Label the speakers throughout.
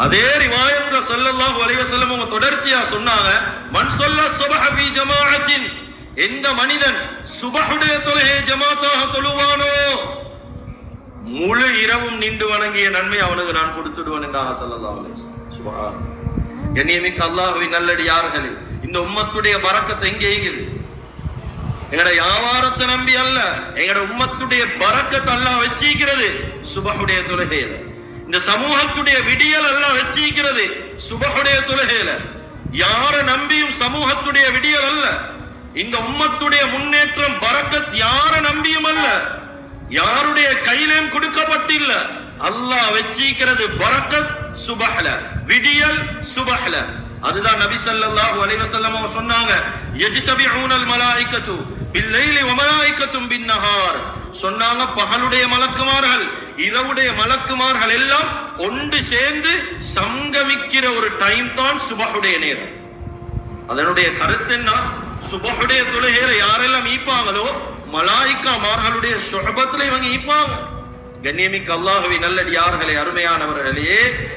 Speaker 1: அதே ரிவாயத்துல ஸல்லல்லாஹு அலைஹி வஸல்லம் அவங்க தொடர்ச்சியா சொன்னாங்க, மன் ஸல்லா ஸுப்ஹ ஃபீ ஜமாஅத்தின், எந்த மனிதன் சுபஹுடைய தொழுகை ஜமாத்தாக தொழுவானோ முழு இரவும் நின்று வணங்கிய நன்மை அவனுக்கு நான் கொடுத்துடுவேன் என்றாங்க ஸல்லல்லாஹு அலைஹி வஸல்லம். சுப்ஹான். கண்ணியமிக்க அல்லாஹ்வின் நல்லடியார்களே, இந்த உம்மத்துடைய பரக்கத் எங்கே இருக்குது? எங்கட வியாபாரத்தை நம்பி அல்ல, எங்கட உம்மத்துடைய பரக்கத் அல்லாஹ் வச்சிக்கிறது சுபஹுடைய தொழுகையில. இந்த சமூகத்துடைய விடியல் அல்லாஹ் வச்சிக்கிறது சுபஹுடைய தொழுகையில. யார நம்பியும் சமூகத்துடைய விடியல் அல்ல, இந்த உம்மத்துடைய முன்னேற்றம் பரக்கத் யார நம்பியும் அல்ல, யாருடைய கையிலும் கொடுக்கப்பட்டில்ல. அல்லாஹ் வச்சிக்கிறது பரக்கத் சுபஹ்ல, விடியல் சுபஹ்ல. அதுதான் நபி ஸல்லல்லாஹு அலைஹி வஸல்லம் சொன்னாங்க, யஜ்தபிஊனல் மலாயிகத்து பில்லைலி வ மலாயிகத்தும் பின்னஹார். சொன்னாங்க, பகலுடைய மலக்குமார்கள் இரவுடைய மலக்குமார்கள் எல்லாம் ஒன்று சேர்ந்து சங்கமிக்கிற ஒரு டைம் தான் சுபஹுடைய நேரம். அதனுடைய கருத்து என்ன? சுபஹுடைய தொழுகையில யாரெல்லாம் ஈப்பாங்களோ மலாயிக்காமார்களுடைய சுஹபத்துல இவங்க ஈப்பாங்க. கண்ணியமிக்க அல்லாஹ்வின் நல்லடியார்களே, அருமையானவர்களே,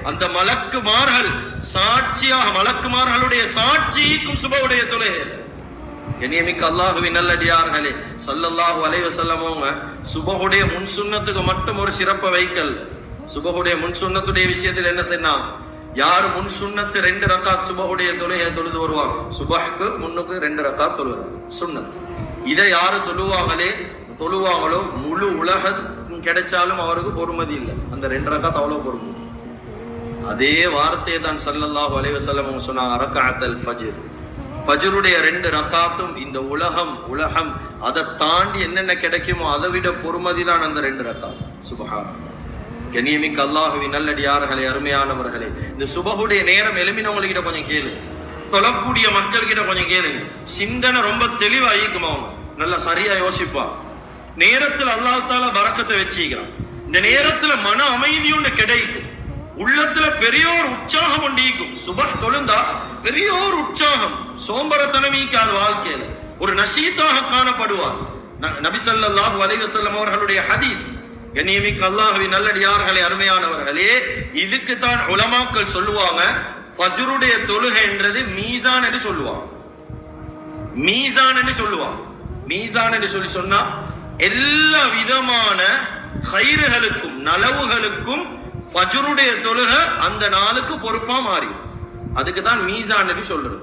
Speaker 1: அந்த மலக்குமார்கள் சாட்சியாக, மலக்குமார்களுடைய சாட்சிக்கும் சுபஹுடைய தொழுகையில. கண்ணியமிக்க அல்லாஹ்வின் நல்லடியார்களே, ஸல்லல்லாஹு அலைஹி வஸல்லம் சுபஹுடைய முன் சுன்னத்துக்கு மட்டும் ஒரு சிறப்பை வைக்கல். சுபஹுடைய முன் சுன்னத்துடைய விஷயத்தில் என்ன சொன்னா, யாரு முன் சுன்னத்து 2 ரக்காத் சுபஹுடைய தொழுகை தொழுது வருவாங்க, சுபஹ்க்கு முன்னுக்கு 2 ரக்காத் தொழுது சுன்னத். இதை யாரு தொழுவாங்களோ முழு உலகம் கிடைச்சாலும் அவருக்கு பொறுமதி இல்லை. அந்த 2 ரக்காத் அவ்வளவு பொறுமதி. அதே வார்த்தையை தான் ஸல்லல்லாஹு அலைஹி வஸல்லம் சொன்னாங்க, ரக்அத்துல் ஃபஜ்ர். ஃபஜ்ருடைய 2 ரக்காத்தும் இந்த உலகம் அதை தாண்டி என்னென்ன கிடைக்குமோ அதை விட பொறுமதி தான் அந்த 2 ரக்காத். சுப்ஹான். கண்ணியமிக்க அல்லாஹ்வின் நல்லடியார்களே, அருமையானவர்களே, இந்த சுபஹுடைய நேரம் எழுமினவங்ககிட்ட கொஞ்சம் கேளு, தொழக்கூடிய மக்கள் கிட்ட கொஞ்சம் கேளுங்க. சிந்தனை ரொம்ப தெளிவா ஈக்குமா, நல்லா சரியா யோசிப்பா. நேரத்தில் அல்லாஹ் தஆலா பரக்கத்தை வச்சிக்கிறான். இந்த நேரத்துல மன அமைதி ஒன்று கிடைக்கும், உள்ளத்துல பெரியோர் உற்சாகம் உண்டிக்கும். சுபஹ் தொழுந்தா பெரியோர் உற்சாகம், சோம்பரத்தனமிக்காத வாழ்க்கையில ஒரு நஷீத்தாக காணப்படுவார். நபி ஸல்லல்லாஹு அலைஹி வஸல்லம் அவர்களுடைய ஹதீஸ். கண்ணியமிக்க அல்லாஹ்வின் நல்லடியார்களே, அருமையானவர்களே, இதுக்கு தான் உலமாக்கள் சொல்லுவாங்க, ஃபஜ்ருடைய தொழுகை என்றது மீசான் என்று சொல்லுவாங்க. மீசான் என்று சொல்லுவாங்க. மீசான் என்று சொன்னா எல்லா விதமான கைறுகளுக்கும் நலவுகளுக்கும் ஃபஜ்ருடைய தொழுகை அந்த நாளுக்கு பொறுப்பா மாறி, அதுக்கு தான் மீசான் என்று சொல்றது.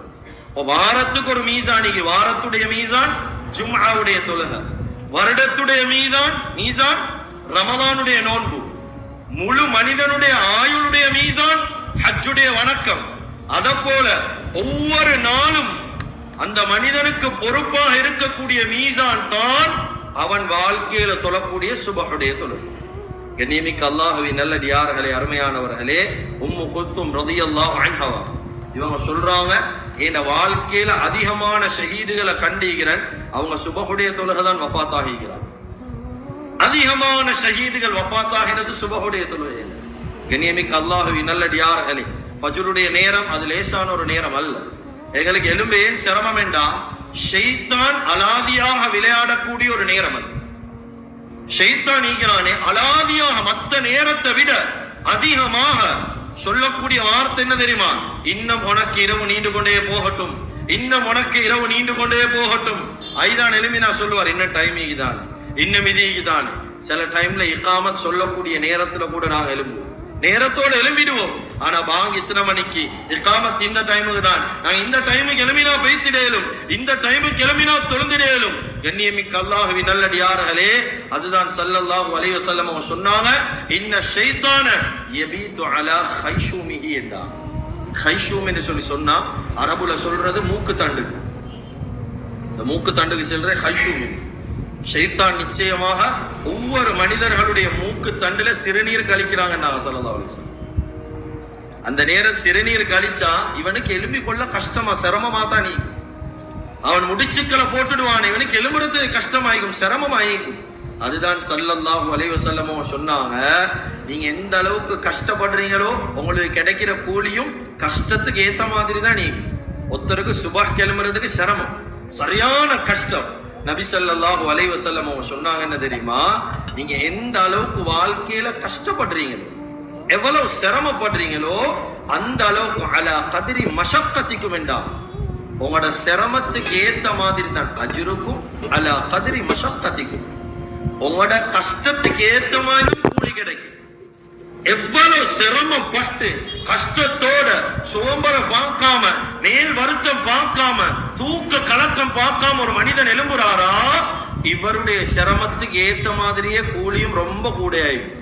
Speaker 1: வாரத்துக்கு ஒரு மீசானிக்கு, வாரத்துடைய மீசான் ஜும்ஆவுடைய தொழுகை, வருடத்துடைய மீசான் ரமதானுடைய நோன்பு, முழு மனிதனுடைய ஆயுளுடைய மீசான் ஹஜ்ஜுடைய வணக்கம். அத போல ஒவ்வொரு நாளும் அந்த மனிதனுக்கு பொறுப்பாக இருக்கக்கூடிய மீசான் தான் அவன் வாழ்க்கையில தொழக்கூடிய சுபஹுடைய தொழுகை. கண்ணியமிக்க அல்லாஹ்வின் நல்லடியார்களே, அருமையானவர்களே, உம்மு குல்தும் ரலியல்லாஹு அன்ஹா இவங்க சொல்றாங்க, என் வாழ்க்கையில அதிகமான ஷஹீதுகளை கண்டிக்கிறேன், அவங்க சுபஹுடைய தொழுகை தான் வஃபாத் ஆகிக்கிறாங்க. அதிகமான ஷஹீதுகள் வஃபாத் ஆகிறது சுபஹுடைய தொழுகை. கண்ணியமிக்க அல்லாஹ்வின் நல்லடியார்களே, ஃபஜ்ருடைய நேரம் அது லேசான ஒரு நேரம் அல்ல. எங்களுக்கு எலும்பு ஏன் சிரமம் என்றா, ஷைத்தான் அலாதியாக விளையாடக்கூடிய ஒரு நேரம் அது. ஷைத்தான் நீக்கிறானே அலாதியாக மற்ற நேரத்தை விட அதிகமாக சொல்லக்கூடிய வார்த்தை என்ன தெரியுமா? இன்னும் உனக்கு இரவு நீண்டு கொண்டே போகட்டும், இன்னும் உனக்கு இரவு நீண்டு கொண்டே போகட்டும். ஐதான் எலுமினா சொல்லுவார், இன்னும் டைமிங் தான், இன்னும் இதுதான். சில டைம்ல இகாமத் சொல்லக்கூடிய நேரத்துல கூட நாங்க எழும்புவோம், நேரத்தோட எழும்பிடுவோம். ஆனா பாங்க இத்தனை மணிக்கு, இகாமத் இந்த டைமுக்கு தான், நாங்க இந்த டைமுக்கு எழுமினா பெய்த்திடலும், இந்த டைமுக்கு எழுமினா தொழுந்திடலும். கண்ணியமிக்க அல்லாஹ்வின் நல்லடியார்களே, அதுதான் ஸல்லல்லாஹு அலைஹி வஸல்லம் சொன்னாங்க, இன்ன ஷைத்தான யபீது அலா கைஷூமிஹி என்றா. கைஷூம் என்று சொன்னா அரபுல சொல்றது மூக்கு தண்டுக்கு, இந்த மூக்கு தண்டுக்கு சொல்ற கைஷூம். ஷைத்தான் நிச்சயமாக ஒவ்வொரு மனிதர்களுடைய மூக்கு தண்டுல சிறுநீர் கழிக்கிறாங்க. ஸல்லல்லாஹு அலைஹி வஸல்லம் அந்த நேரம் சிறுநீர் கழிச்சா இவனுக்கு எழும்பிக் கொள்ள கஷ்டமா, சிரமமா தான். நீ அவன் முடிச்சுக்களை போட்டுடுவான், இவனுக்கு எழும்புறது கஷ்டமாயிக்கும், சிரமமாயிக்கும். அதுதான் ஸல்லல்லாஹு அலைஹி வஸல்லம் சொன்னாங்க, நீங்க எந்த அளவுக்கு கஷ்டப்படுறீங்களோ உங்களுக்கு கிடைக்கிற கூலியும் கஷ்டத்துக்கு ஏத்த மாதிரி தான். நீ ஒருத்தருக்கு சுபஹ் கிளம்புறதுக்கு சிரமம், சரியான கஷ்டம். நபி ஸல்லல்லாஹு அலைஹி வஸல்லம் சொன்னாங்க என்ன தெரியுமா? நீங்க எந்த அளவுக்கு வாழ்க்கையில கஷ்டப்படுறீங்களோ எவ்வளவு சிரமப்படுறீங்களோ அந்த அளவுக்கு அலா கதிரி மஷக்கத்திக்கும் வேண்டாம். உங்களோட சிரமத்துக்கு ஏத்த மாதிரி தான் அஜ்ருக்கும் அலா கதிரி மஷக்கத்திக்கும். உங்களோட கஷ்டத்துக்கு ஏத்த மாதிரி கூலி கிடைக்கும். எவ்வளவு சிரமப்பட்டு கஷ்டத்தோட சோம்பரை பார்க்காம மேல் வருத்தம் பார்க்காம தூக்க கலக்கம் பார்க்காம ஒரு மனிதன் எழும்புறாரா, இவருடைய சிரமத்துக்கு ஏத்த மாதிரியே கூலியும் ரொம்ப கூட ஆயிடும்.